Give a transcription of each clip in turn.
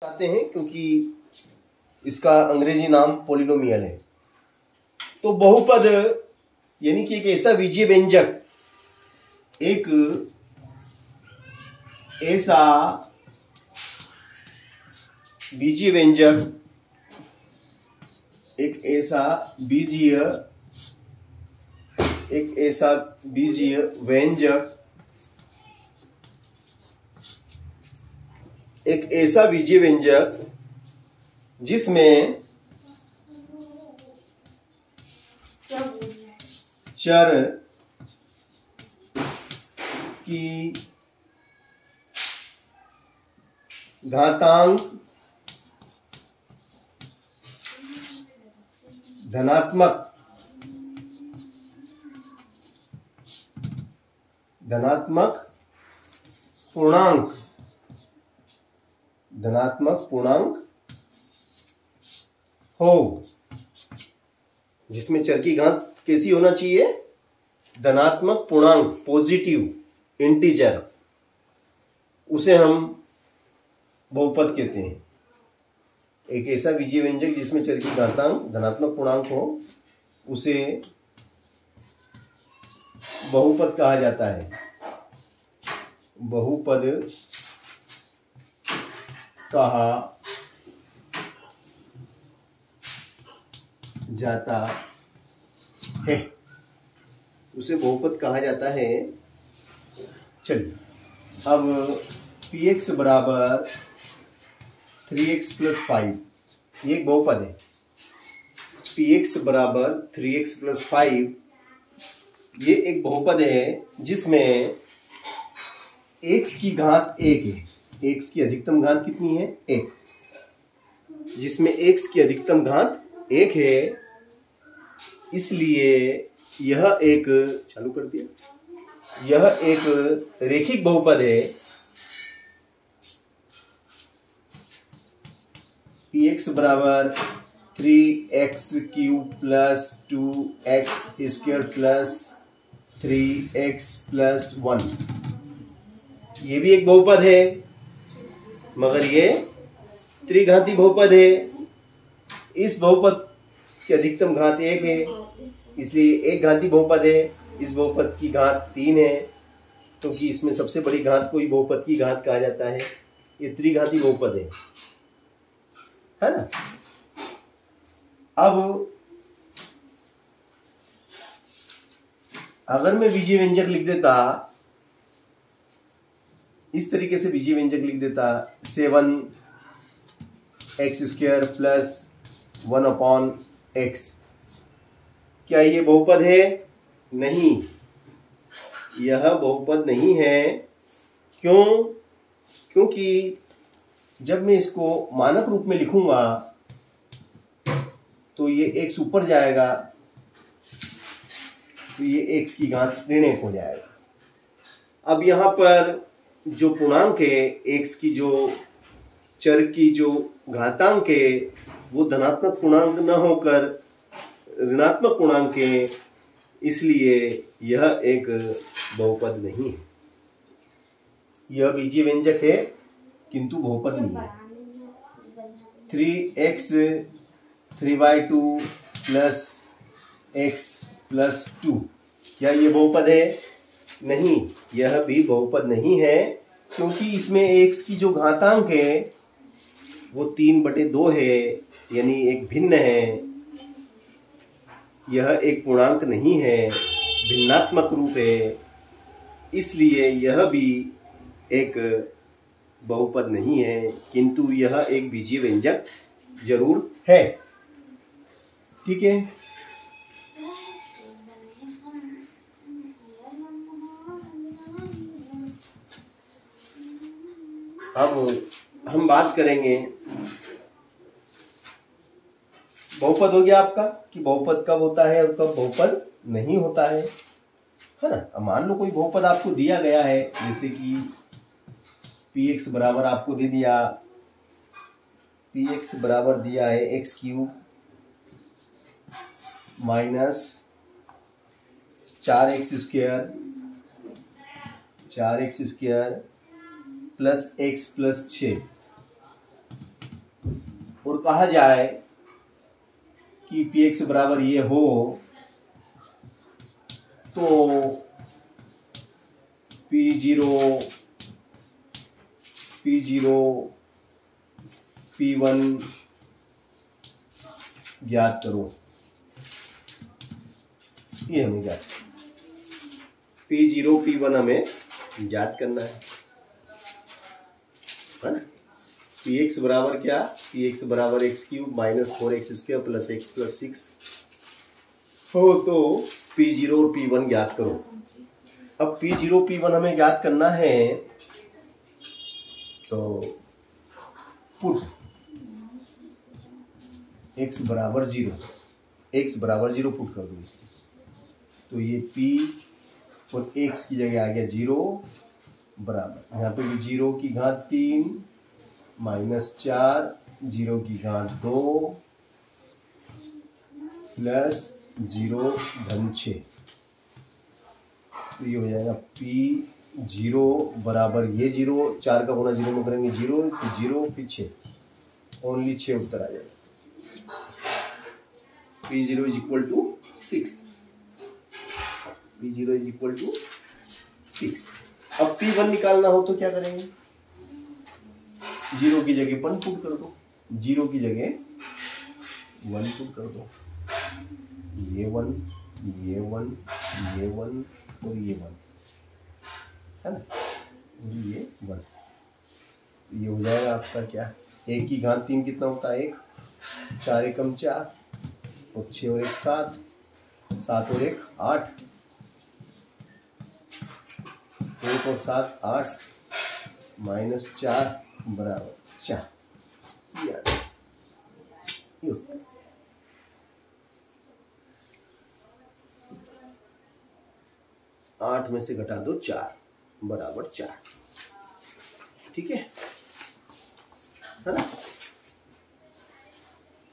आते हैं क्योंकि इसका अंग्रेजी नाम पॉलिनोमियल है। तो बहुपद यानी कि एक ऐसा बीजीय व्यंजक, एक ऐसा बीजीय व्यंजक, एक ऐसा बीजीय व्यंजक, एक ऐसा बीजीय व्यंजक जिसमें चर की घातांक धनात्मक पूर्णांक हो, जिसमें चर की घात कैसी होना चाहिए? धनात्मक पूर्णांक, पॉजिटिव इंटीजर, उसे हम बहुपद कहते हैं। एक ऐसा बीजीय व्यंजक जिसमें चर की घातांक धनात्मक पूर्णांक हो, उसे बहुपद कहा जाता है। बहुपद कहा जाता है, उसे बहुपद कहा जाता है। चलिए, अब px बराबर 3x + 5, ये एक बहुपद है। px बराबर 3x + 5, ये एक बहुपद है जिसमें x की घात 1 है। x की अधिकतम घात कितनी है? 1। जिसमें x की अधिकतम घात 1 है, इसलिए यह एक, चालू कर दिया, यह एक रेखिक बहुपद है। px बराबर 3x³ + 2x² + 3x + 1, ये भी एक बहुपद है, मगर ये त्रिघाती बहुपद है। इस बहुपद की अधिकतम घात 1 है, इसलिए एक घाती बहुपद है। इस बहुपद की घात 3 है, क्योंकि इसमें सबसे बड़ी घात को ही बहुपद की घात कहा जाता है। ये त्रिघाती बहुपद है ना। अब अगर मैं बीजीय व्यंजक लिख देता, इस तरीके से बीजीय व्यंजक लिख देता, 7x² + 1/x, क्या ये बहुपद है? नहीं, यह बहुपद नहीं है। क्यों? क्योंकि जब मैं इसको मानक रूप में लिखूंगा तो ये x ऊपर जाएगा, तो ये x की घात ऋण 1 हो जाएगा। अब यहां पर जो पूर्णांक है, x की जो चर की जो घातांक है, वो धनात्मक पूर्णांक न होकर ऋणात्मक पूर्णांक है, इसलिए यह एक बहुपद नहीं है। यह बीजीय व्यंजक है किंतु बहुपद नहीं है। 3x 3/2 + x + 2, क्या ये बहुपद है? नहीं, यह भी बहुपद नहीं है, क्योंकि इसमें x की जो घातांक है वो 3/2 है, यानी एक भिन्न है। यह एक पूर्णांक नहीं है, भिन्नात्मक रूप है, इसलिए यह भी एक बहुपद नहीं है, किंतु यह एक बीजीय व्यंजक जरूर है। ठीक है। अब हम बात करेंगे, बहुपद हो गया आपका कि बहुपद कब होता है और कब बहुपद नहीं होता है ना। अब मान लो कोई बहुपद आपको दिया गया है, जैसे कि px बराबर आपको दे दिया, px बराबर दिया है x³ - 4x² + x + 6, और कहा जाए कि Px बराबर ये हो तो P0 P1 ज्ञात करो। ये हमें ज्ञात P0 P1 हमें ज्ञात करना है ना। Px बराबर क्या, Px बराबर x³ minus 4x² plus x plus 6 हो तो P0 और P1 ज्ञात करो। अब P0 P1 हमें ज्ञात करना है तो पुट x बराबर 0, x बराबर 0 पुट कर दो इसमें, तो ये P और x की जगह आ गया 0 बराबर, यहाँ पे भी 0 की घात 3 माइनस 4 0 की घात 2 प्लस 0 धन 6, तो ये हो जाएगा P0 बराबर ये 0, 4 का गुना 0 में करेंगे 0, फिर 0 फिर 6, ओनली 6 उत्तर आ जाएगा। P0 is equal to 6, P0 is equal to 6। अब P1 निकालना हो तो क्या करेंगे, 0 की जगह 1 पुट कर दो, 0 की जगह 1 पुट कर दो, ये 1 ये 1 ये 1 और ये 1 है ना, और ये 1, तो ये हो जाएगा आपका क्या, 1 की घात 3 कितना होता है 1, 4 एकम 4 और 6 और 1 7, 7 और 1 8, 1 और 7 8 माइनस 4 बराबर 4, ये 8 में से घटा दो 4 बराबर 4, ठीक है ना।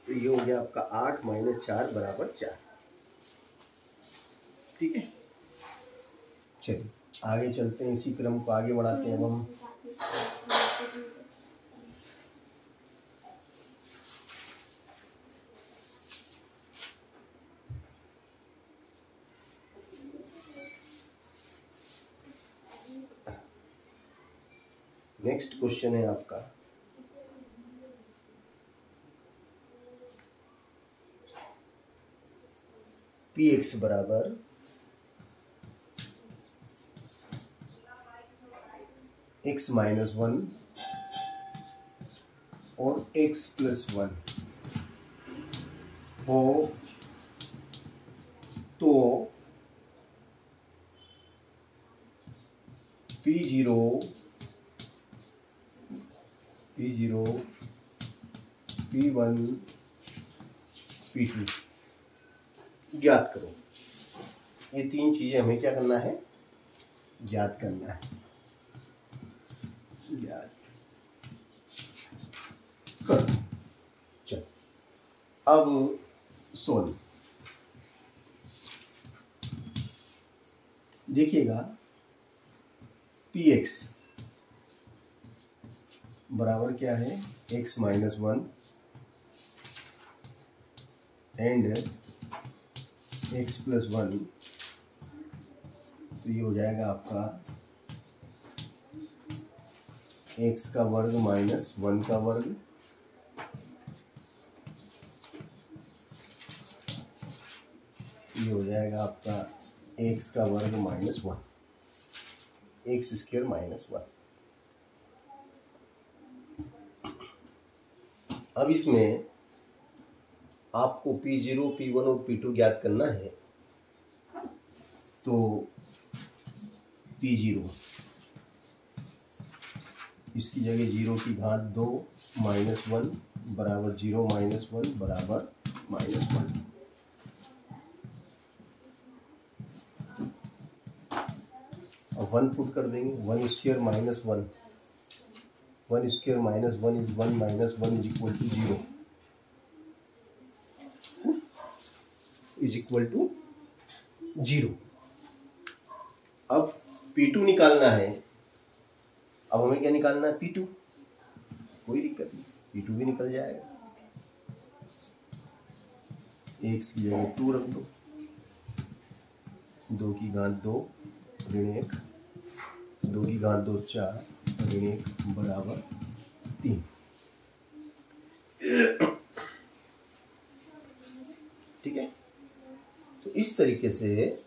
तो ये हो गया आपका 8 माइनस 4 बराबर 4, ठीक है। चलिए आगे चलते हैं, इसी क्रम को आगे बढ़ाते हैं अब हम। नेक्स्ट क्वेश्चन है आपका Px बराबर x माइनस 1 और x प्लस 1 हो तो P0 P1 P2 ज्ञात करो। ये 3 चीजें हमें क्या करना है, ज्ञात करना है, ज्ञात कर। चलो अब सोल्व देखिएगा, Px बराबर क्या है, x minus 1 and x plus 1, तो ये हो जाएगा आपका x का वर्ग माइनस 1 का वर्ग, ये हो जाएगा आपका x का वर्ग माइनस 1, x स्क्वायर माइनस 1। अब इसमें आपको P0 P1 और P2 ज्ञात करना है, तो P0 इसकी जगह 0 की घात 2 माइनस 1 बराबर 0 माइनस 1 बराबर माइनस 1, अब 1 पुट कर देंगे, 1 square minus 1, 1 square minus 1 is 1 minus 1 is equal to 0, is equal to 0। अब P2 निकालना है, अब हमें क्या निकालना है, P2, कोई दिक्कत नहीं, P2 भी निकल जाएगा। एक्स की जगह 2 रख दो, 2 की घात 2 ऋण 1, 2 की घात 2 4 ऋण 1 बराबर 3। ठीक है, तो इस तरीके से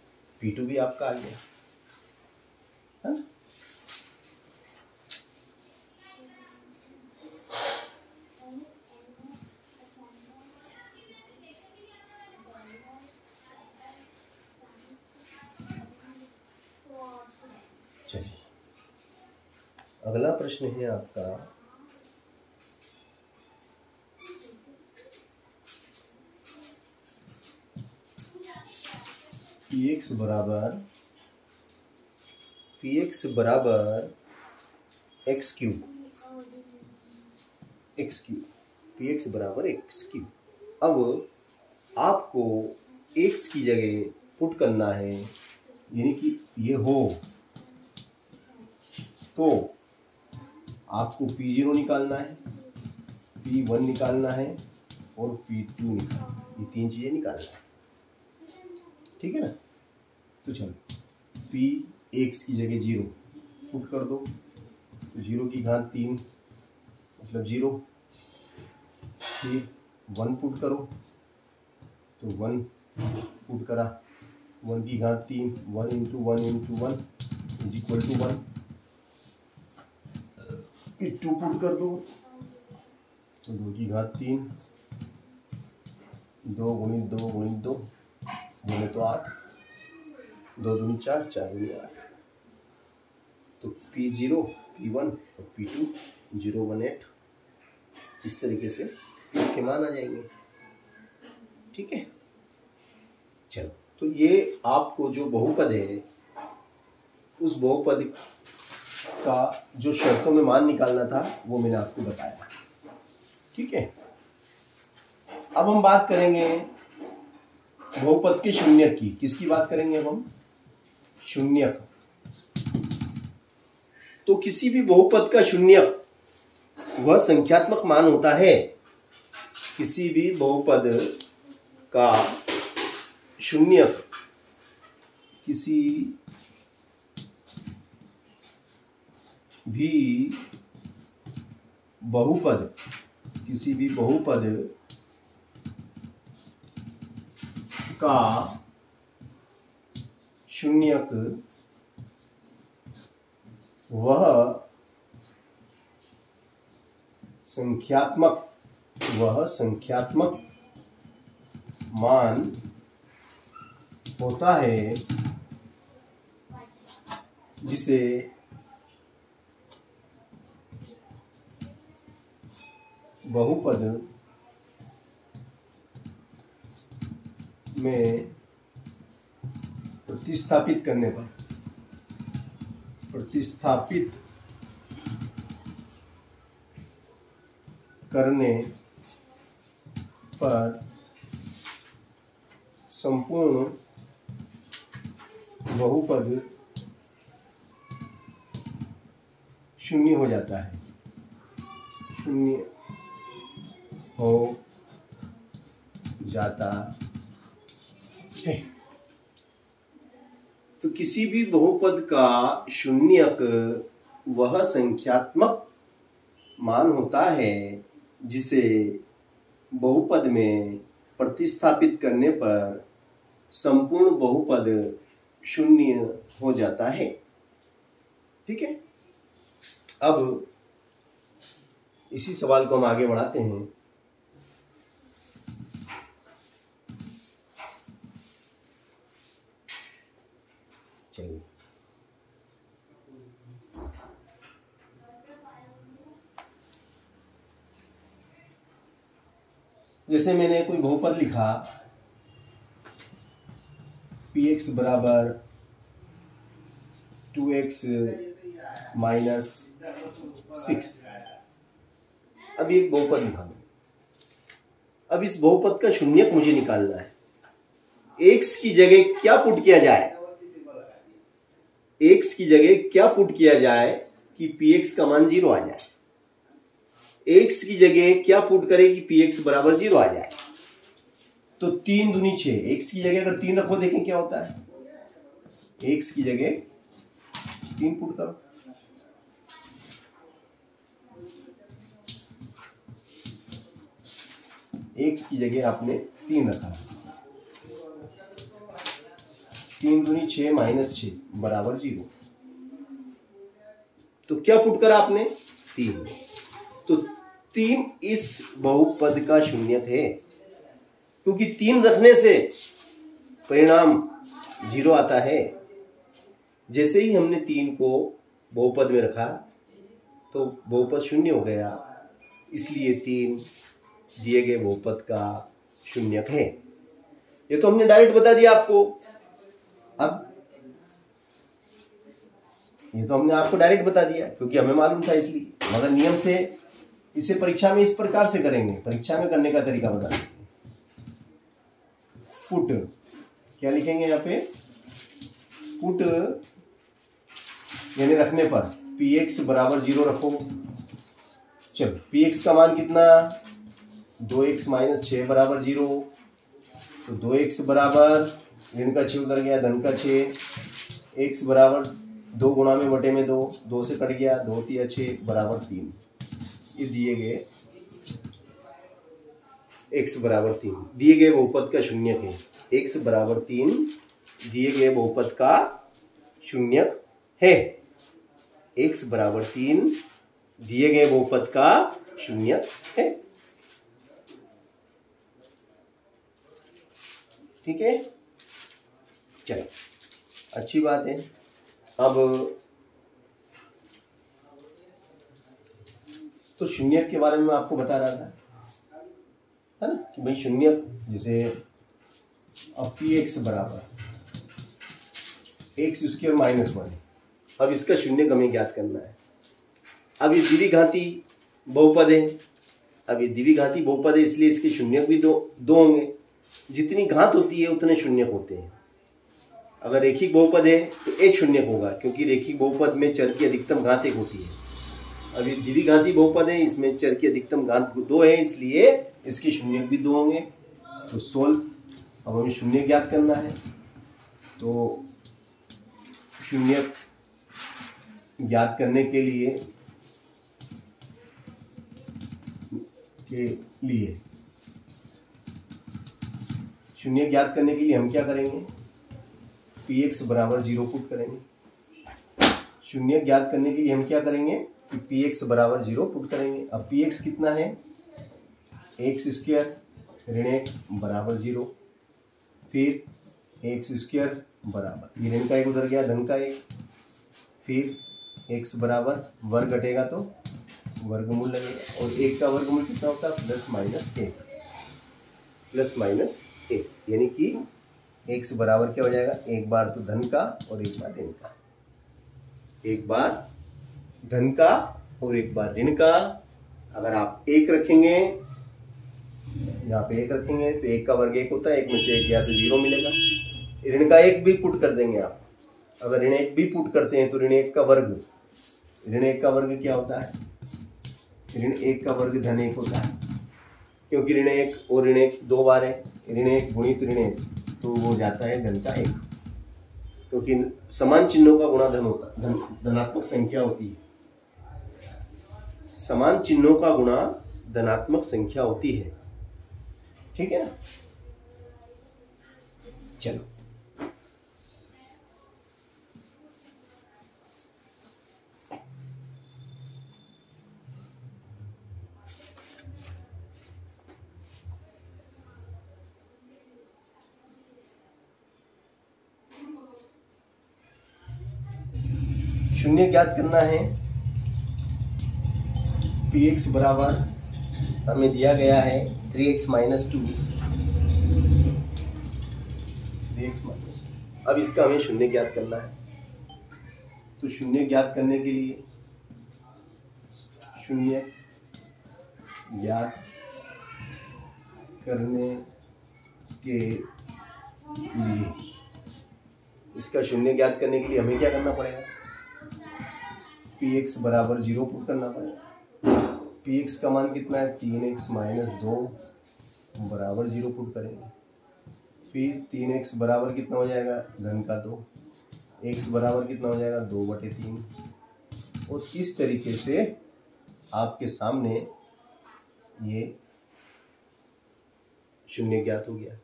P2 भी आपका आ गया है ना। चलिए अगला प्रश्न है आपका Px बराबर एक्स क्यूब, Px बराबर एक्स क्यूब। अब आपको x की जगह पुट करना है, यानी कि ये हो तो आपको P0 निकालना है, P1 निकालना है और P2 निकालना है, ये 3 चीज़ें निकालना है। ठीक है ना, तो चलो Px की जगह 0 पुट कर दो, तो 0 की घात 3 मतलब 0, फिर 1 पुट करो तो 1 पुट करा, 1 की घात 3 1 into 1 into 1 is equal to 1, फिर 2 पुट कर दो तो 2 की घात 3 2 गुणित 2 गुणित 2 बोले तो 8, 2 दूनी 4 4 दूनी 8, तो P0 P1 और P2 0 1 8, इस तरीके से इसके मान आ जाएंगे। ठीक है, चलो तो ये आपको जो बहुपद है उस बहुपद का जो शर्तों में मान निकालना था वो मैंने आपको बताया। ठीक है, अब हम बात करेंगे बहुपद के शून्यक की। किसकी बात करेंगे अब हम? शून्यक। तो किसी भी बहुपद का शून्यक वह संख्यात्मक मान होता है, किसी भी बहुपद का शून्यक किसी भी बहुपद का शून्यक वह संख्यात्मक मान होता है जिसे बहुपद में प्रतिस्थापित करने पर संपूर्ण बहुपद शून्य हो जाता है, शून्य हो जाता है। तो किसी भी बहुपद का शून्यक वह संख्यात्मक मान होता है जिसे बहुपद में प्रतिस्थापित करने पर संपूर्ण बहुपद शून्य हो जाता है। ठीक है, अब इसी सवाल को हम आगे बढ़ाते हैं। चलिए जैसे मैंने कोई बहुपद लिखा Px बराबर 2x माइनस 6, अब एक बहुपद लिखा दो। अब इस बहुपद का शून्यक मुझे निकालना है। x की जगह क्या पुट किया जाए? x की जगह क्या पुट किया जाए कि Px का मान 0 आ जाए? x की जगह क्या पुट करें कि Px बराबर 0 आ जाए? तो 3 दूनी 6, x की जगह अगर 3 रखो देखें क्या होता है, x की जगह 3 पुट करो, x की जगह आपने 3 रखा, 3 दूनी 6 माइनस 6 बराबर 0। तो क्या पुट करा आपने, 3। तो 3 इस बहुपद का शून्यक है, क्योंकि 3 रखने से परिणाम 0 आता है। जैसे ही हमने 3 को बहुपद में रखा तो बहुपद शून्य हो गया, इसलिए 3 दिए गए बहुपद का शून्यक है। ये तो हमने डायरेक्ट बता दिया आपको। अब ये तो हमने आपको डायरेक्ट बता दिया क्योंकि हमें मालूम था इसलिए, मगर नियम से इसे परीक्षा में इस प्रकार से करेंगे। परीक्षा में करने का तरीका बता देते हैं। पुट क्या लिखेंगे यहाँ पे, पुट यानी रखने पर px बराबर 0 रखो। चलो px का मान कितना, 2x माइनस 6 बराबर 0। तो 2x बराबर ऋण का 6 उधर गया, धन का 6, x बराबर 2 गुणा में बटे में 2, 2 से कट गया, 2 3 6 बराबर 3। ये दिए गए x बराबर 3 दिए गए बहुपद का शून्यक है। x बराबर 3 दिए गए बहुपद का शून्यक है। x बराबर 3 दिए गए बहुपद का शून्यक है। ठीक है, चलो अच्छी बात है। अब तो शून्यक के बारे में मैं आपको बता रहा था, है ना, कि भाई शून्यक जैसे अब px बराबर x स्क्वायर माइनस 1। अब इसका शून्यक हमें ज्ञात करना है। अब ये द्विघाती बहुपद है, अब ये द्विघाती बहुपद है इसलिए इसके शून्यक भी दो होंगे। जितनी घात होती है उतने शून्यक होते हैं। अगर रेखिक बहुपद है तो एक शून्यक होगा, क्योंकि रेखिक बहुपद में चर की अधिकतम घात 1 होती है। अब ये द्विघाती बहुपद है, इसमें चर की अधिकतम घात 2 है, इसलिए इसके शून्यक भी 2 होंगे। तो सोल्व, अब हमें शून्य ज्ञात करना है। तो शून्यक ज्ञात करने के लिए शून्य ज्ञात करने के लिए हम क्या करेंगे, px बराबर 0 पुट करेंगे। शून्य ज्ञात करने के लिए हम क्या करेंगे कि px बराबर 0 पुट करेंगे। अब px कितना है, x स्क्वायर ऋण 1 बराबर 0, फिर x स्क्वायर बराबर ये ऋण का 1 उधर गया, धन का 1, फिर x बराबर वर्ग घटेगा तो वर्गमूल लगेगा, और 1 का वर्गमूल कितना होता है, प्लस माइनस 1, यानी कि x बराबर क्या हो जाएगा, एक बार तो धन का और एक बार ऋण का, एक बार धन का और एक बार ऋण का। अगर आप 1 रखेंगे, यहाँ पे 1 रखेंगे तो 1 का वर्ग 1 होता है, 1 में से 1 गया तो 0 मिलेगा। ऋण का 1 भी पुट कर देंगे आप। अगर ऋण 1 भी पुट करते हैं तो ऋण 1 का वर्ग क्या होता है, ऋण 1 का वर्ग धन 1 होता है, क्योंकि ऋण 1 और ऋण 1 2 बार है, ऋण 1 गुणित ऋण 1 तो वो जाता है धन का 1, क्योंकि समान चिन्हों का गुणा धन होता है, धनात्मक संख्या होती है। समान चिन्हों का गुणा धनात्मक संख्या होती है। ठीक है ना, चलो शून्य ज्ञात करना है। px बराबर हमें दिया गया है 3x माइनस 2, अब इसका हमें शून्य ज्ञात करना है। तो शून्य ज्ञात करने के लिए इसका शून्य ज्ञात करने के लिए हमें क्या करना पड़ेगा, px बराबर 0 पुट करना पड़ेगा। px का मान कितना है, 3x माइनस 2 बराबर 0 पुट करेंगे। फिर 3x बराबर कितना हो जाएगा, धन का 2, x बराबर कितना हो जाएगा 2/3। और इस तरीके से आपके सामने ये शून्य ज्ञात हो गया,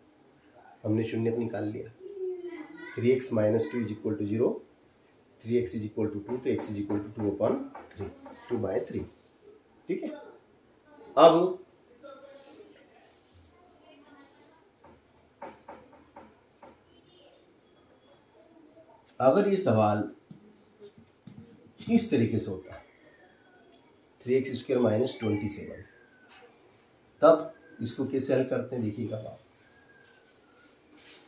हमने शून्य निकाल लिया। 3x - 2 = 0, 3x = 2, तो x = 2/3, 2/3। ठीक है। अब अगर ये सवाल इस तरीके से होता, 3x² - 27, तब इसको कैसे हल करते हैं देखिएगा आप।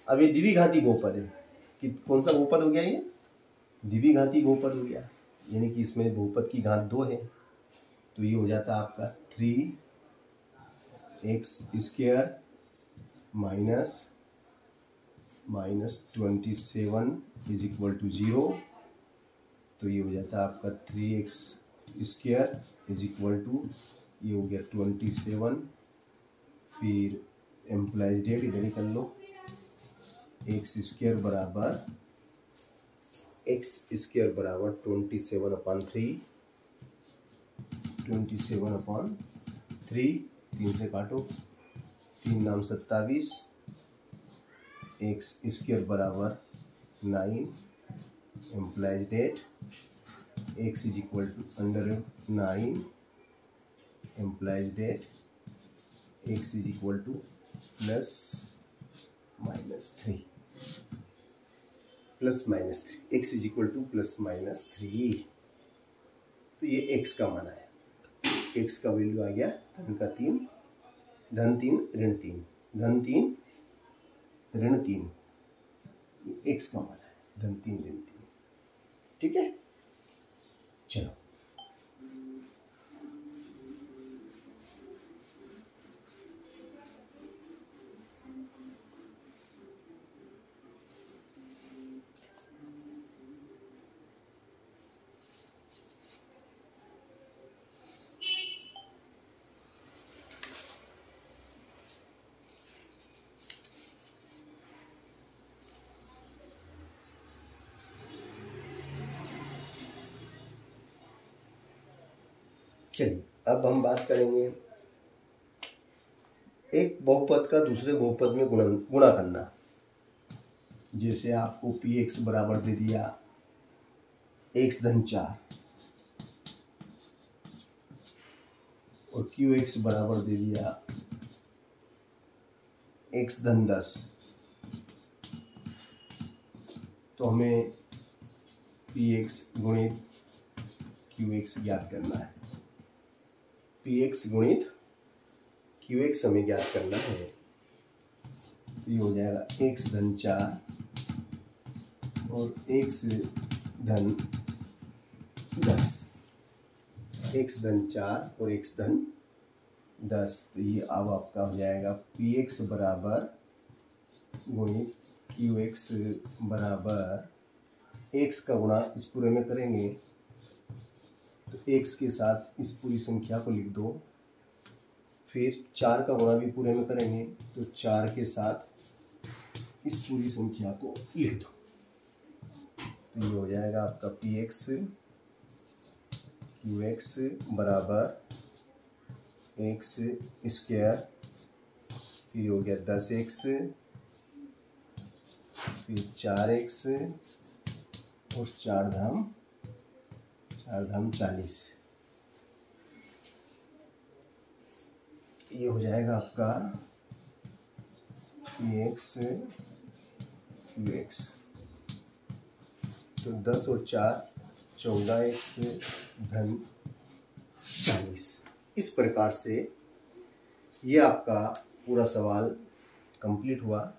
अब ये द्विघाती बहुपद है कि कौन सा बहुपद हो गया, ये द्विघाती बहुपद हो गया, यानी कि इसमें बहुपद की घात 2 है, तो ये हो जाता है आपका 3x² - 27 = 0, तो ये हो जाता है आपका 3x² = ये हो गया 27, फिर एम्प्लाइज डेट इधर ही कर लो, x² बराबर 27/3, 27/3, 3 से काटो, 3 नाम 27, x² बराबर 9, implies that x = √9, implies that x = +-3, +-3, x = +-3। तो ये x का मान आया, x का वैल्यू आ गया धन का 3, धन 3 ऋण 3, धन 3 ऋण 3, ये x का मान है, धन 3 ऋण 3। ठीक है, चलो चलिए अब हम बात करेंगे एक बहुपद का दूसरे बहुपद में गुणा करना। जैसे आपको px बराबर दे दिया x-4 और qx बराबर दे दिया x-10, तो हमें px गुणित qx ज्ञात करना है। px गुणित qx हमें ज्ञात करना है, तो ये हो जाएगा x-4 और x-10, x-4 और x-10, तो ये अब आपका हो जाएगा px बराबर गुणित qx बराबर x का गुणा इस पूरे में करेंगे तो x के साथ इस पूरी संख्या को लिख दो, फिर 4 का गुणा भी पूरे में करेंगे तो 4 के साथ इस पूरी संख्या को लिख दो, तो ये हो जाएगा आपका px qx बराबर x², फिर हो गया 10x, फिर 4x और 4 धाम 40, ये हो जाएगा आपका px qx, तो 10 और 4 14x धन 40। इस प्रकार से ये आपका पूरा सवाल कंप्लीट हुआ।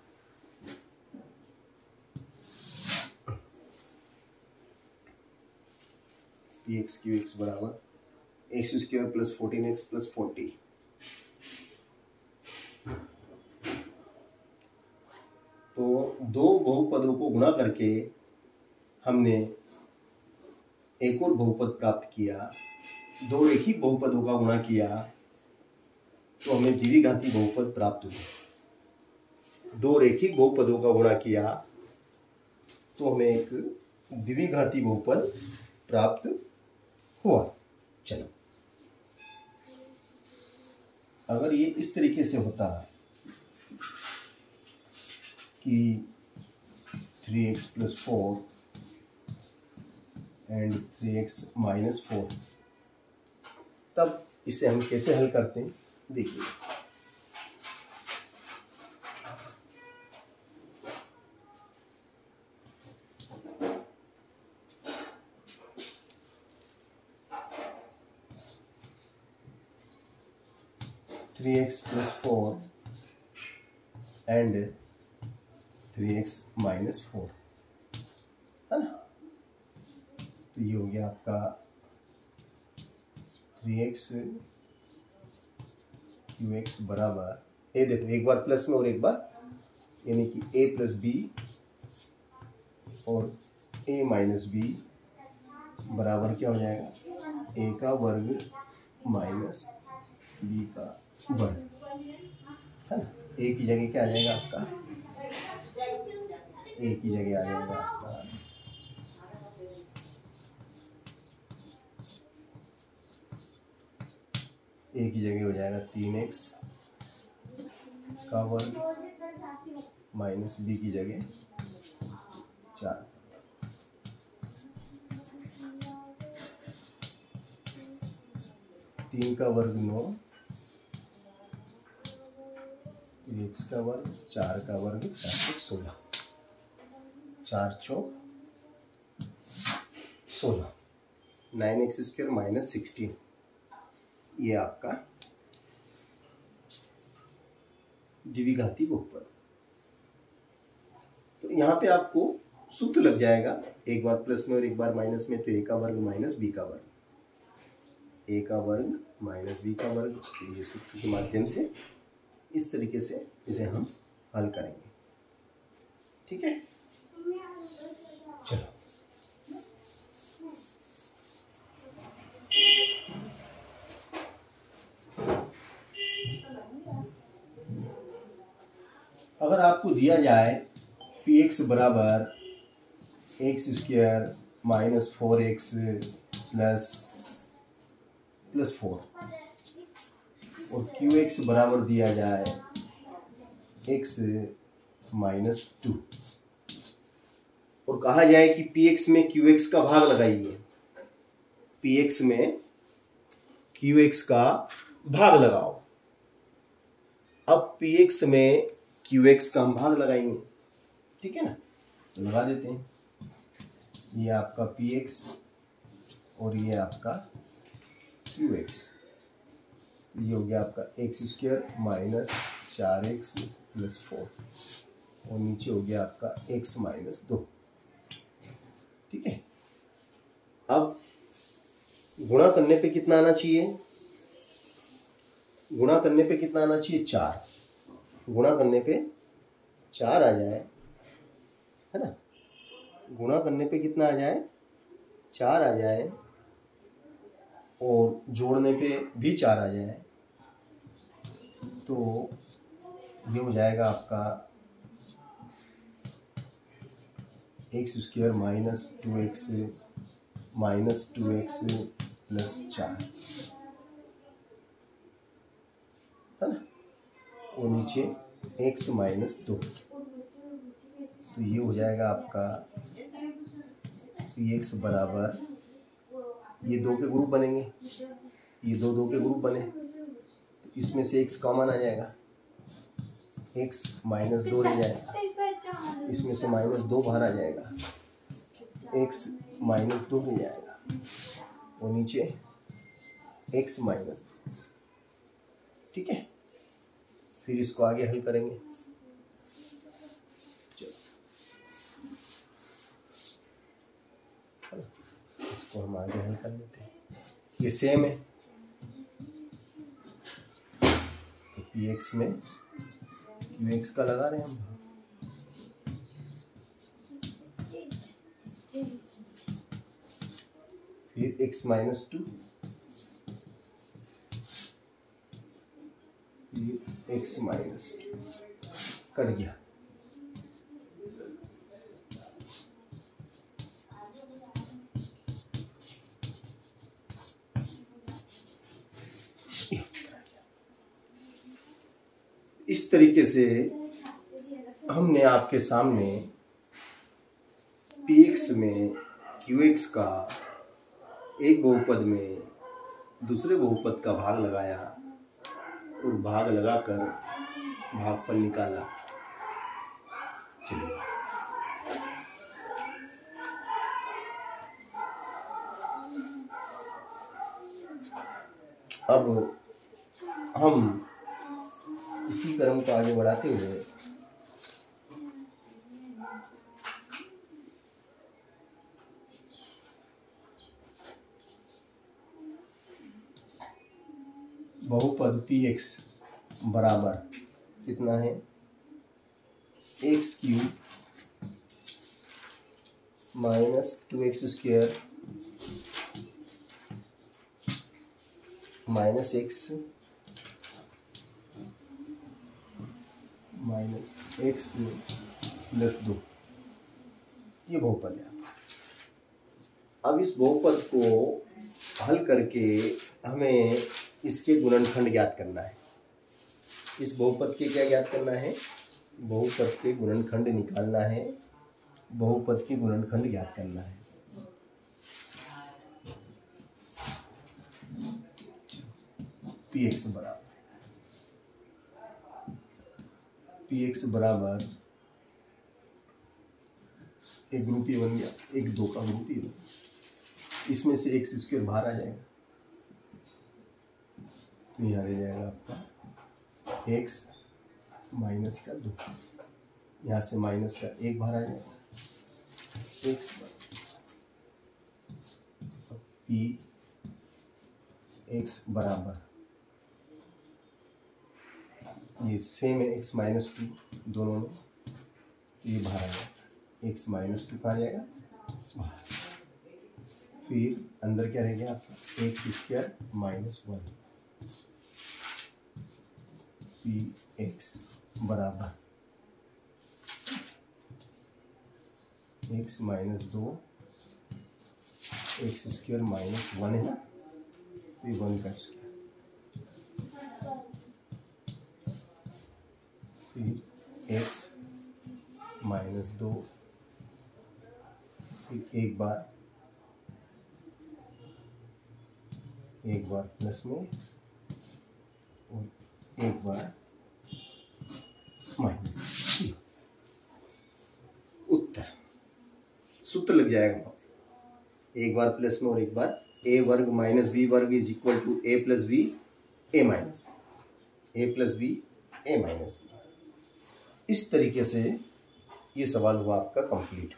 px qx बराबर x² + 14x + 40, तो दो बहुपदों को गुणा करके हमने एक और बहुपद प्राप्त किया। दो रैखिक बहुपदों का गुणा किया तो हमें द्विघाती बहुपद प्राप्त हुआ। दो रेखिक बहुपदों का गुणा किया तो हमें एक द्विघाती बहुपद प्राप्त हुआ। चलो, अगर ये इस तरीके से होता कि 3x + 4 एंड 3x - 4, तब इसे हम कैसे हल करते हैं देखिए। थ्री एक्स + 4 एंड 3x - 4 है ना। तो ये हो गया आपका 3x qx बराबर, ये देखो एक बार प्लस में और एक बार, यानी कि a + b और a - b बराबर क्या हो जाएगा, a का वर्ग माइनस b का वर्ग, है ना। a की जगह क्या आ जाएगा आपका, a की जगह आ जाएगा आपका a की जगह हो जाएगा 3x का वर्ग माइनस b की जगह 4 3 का वर्ग 9, x का वर्ग 4 का वर्ग 4 4 चौक 16, 9x² - 16, ये आपका द्विघाती बहुपद। तो यहाँ पे आपको सूत्र लग जाएगा, एक बार प्लस में और एक बार माइनस में, तो a का वर्ग माइनस b का वर्ग, a का वर्ग माइनस b का वर्ग। तो ये सूत्र के माध्यम से इस तरीके से इसे हम हल करेंगे, ठीक है। चलो, अगर आपको दिया जाए px बराबर x² - 4x + 4 और qx बराबर दिया जाए x - 2 और कहा जाए कि px में qx का भाग लगाइए, px में qx का भाग लगाओ। अब px में qx का हम भाग लगाएंगे, ठीक है ना। तो लगा देते हैं, ये आपका px और ये आपका qx, तो ये हो गया आपका x² - 4x + 4 और नीचे हो गया आपका x - 2, ठीक है। अब गुणा करने पे कितना आना चाहिए, गुणा करने पे कितना आना चाहिए, 4, गुणा करने पे 4 आ जाए, है ना। गुणा करने पे कितना आ जाए, 4 आ जाए और जोड़ने पे भी 4 आ जाए, तो ये हो जाएगा आपका x² - 2x - 2x + 4, है ना, और नीचे x - 2, तो ये हो जाएगा आपका px बराबर, ये 2 के ग्रुप बनेंगे, ये 2 के ग्रुप बने, तो इसमें से x कॉमन आ जाएगा, x - 2 रह जाएगा, इसमें से -2 बाहर आ जाएगा, x - 2 रह जाएगा और नीचे x - 2, ठीक है। फिर इसको आगे हल करेंगे। इसको हम आगे हल कर लेते हैं, ये सेम है। तो px में qx का लगा रहे हैं हम, फिर x - 2, फिर x - 2 कट गया, इस तरीके से हमने आपके सामने px में qx का एक बहुपद में दूसरे बहुपद का भाग लगाया और भाग लगाकर भागफल निकाला। चलिए अब हम इसी क्रम को आगे बढ़ाते हुए बहुपद px बराबर कितना है, x³ minus 2x² minus x minus x plus 2, ये बहुपद है। अब इस बहुपद को हल करके हमें इसके गुणनखंड ज्ञात करना है। इस बहुपद के क्या ज्ञात करना है, बहुपद के गुणनखंड निकालना है, बहुपद के गुणनखंड ज्ञात करना है। px बराबर एक ग्रुप ये बन गया, एक 2 का ग्रुप ये, इसमें से x² बाहर आ जाएगा तो यहाँ रह जाएगा आपका x माइनस का 2, यहाँ से माइनस का 1 बाहर आ जाएगा, x px बराबर ये सेम है x माइनस 2 दोनों में, तो ये बाहर आ जाएगा, x माइनस 2 कहाँ जाएगा बाहर। फिर अंदर क्या रह गया आपका x² माइनस 1 px बराबर x माइनस 2 x² माइनस 1 है ना, तो ये 1 का स्क्वायर, फिर x माइनस 2, फिर एक बार प्लस में और एक बार माइनस। उत्तर सूत्र लग जाएगा, एक बार प्लस में और एक बार a वर्ग माइनस b वर्ग is equal to a plus b a minus b, a plus b a minus b। इस तरीके से ये सवाल हुआ आपका कंप्लीट।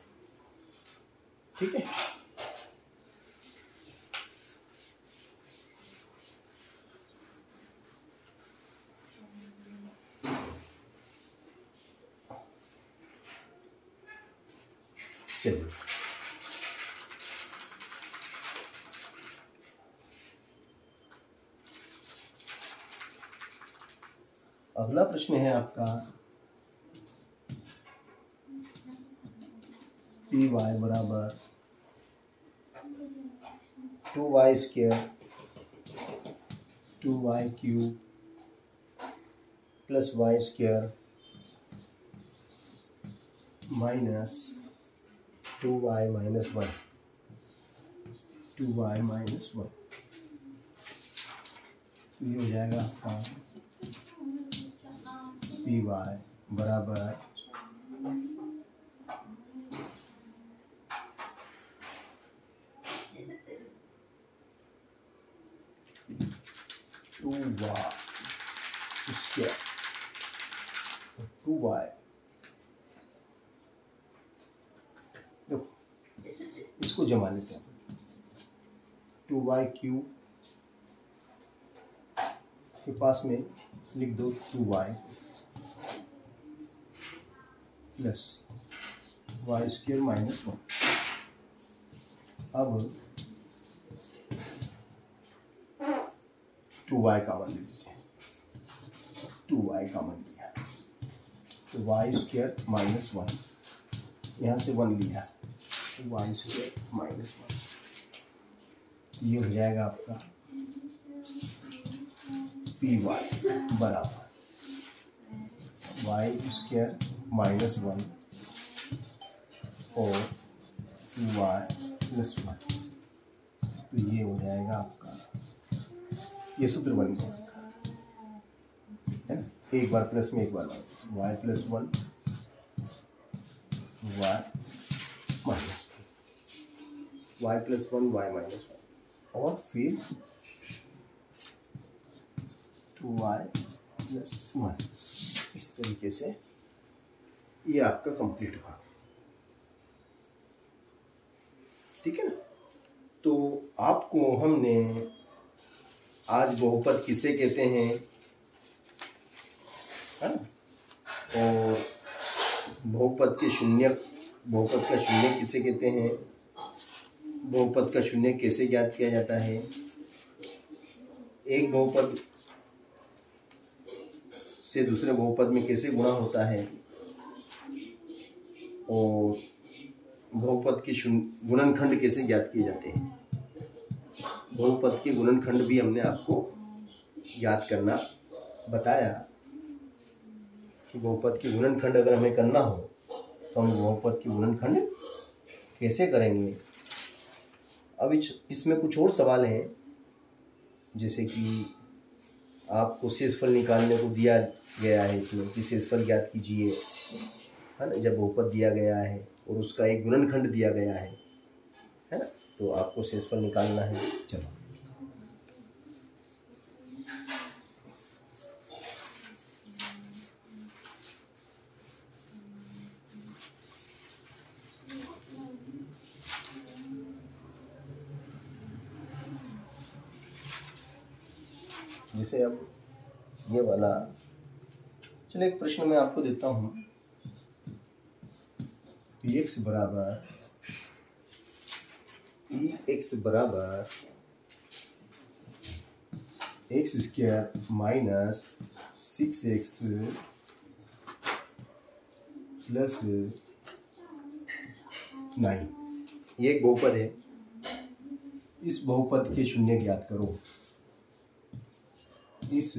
ठीक है, चलिए अगला प्रश्न है आपका पी वाई बराबर 2y² 2y³ plus y² minus 2y minus 1 2y minus 1, तो ये हो जाएगा आपका पी वाई बराबर 2y देखो इसको जमा लेते हैं, 2y³ के पास में लिख दो 2y प्लस y² माइनस 1। अब 2y कॉमन ले लेते हैं, 2y कॉमन लिया तो y² माइनस 1, यहाँ से 1 लिया तो y² माइनस 1, ये हो जाएगा आपका पी वाई बराबर वाई स्क्वायर माइनस 1 और 2y प्लस 1। तो ये हो जाएगा आपका, ये सूत्र बन गया है ना, एक बार प्लस में एक बार minus, y plus 1 y minus 1, y plus 1 y minus 1 और फिर 2y प्लस 1। इस तरीके से ये आपका कंप्लीट हुआ, ठीक है ना। तो आपको हमने आज बहुपद किसे कहते हैं, है ना, और बहुपद का शून्य किसे कहते हैं, बहुपद का शून्य कैसे ज्ञात किया जाता है, एक बहुपद से दूसरे बहुपद में कैसे गुणा होता है, और बहुपद के गुणनखंड कैसे ज्ञात किए जाते हैं। बहुपद के गुणनखंड भी हमने आपको याद करना बताया कि बहुपद के गुणनखंड अगर हमें करना हो तो हम बहुपद के गुणनखंड कैसे करेंगे। अब इसमें कुछ और सवाल हैं, जैसे कि आपको शेषफल निकालने को दिया गया है इसमें कि शेषफल ज्ञात कीजिए, है ना, जब बहुपद दिया गया है और उसका एक गुणनखंड दिया गया है ना, तो आपको शेषफल निकालना है। चलो जैसे अब ये वाला, चलो एक प्रश्न मैं आपको देता हूँ, px बराबर x square minus 6x plus 9, ये एक बहुपद है। इस बहुपद के शून्य ज्ञात करो। इस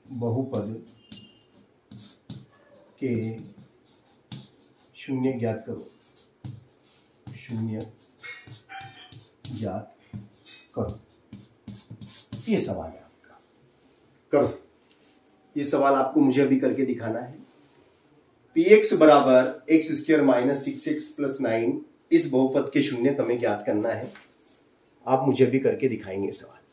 बहुपद के शून्य ज्ञात करो, शून्य ज्ञात करो। ये सवाल है आपका, करो। ये सवाल आपको मुझे अभी करके दिखाना है। px बराबर x square minus 6x plus 9, इस बहुपद के शून्य हमें ज्ञात करना है। आप मुझे अभी करके दिखाएंगे सवाल।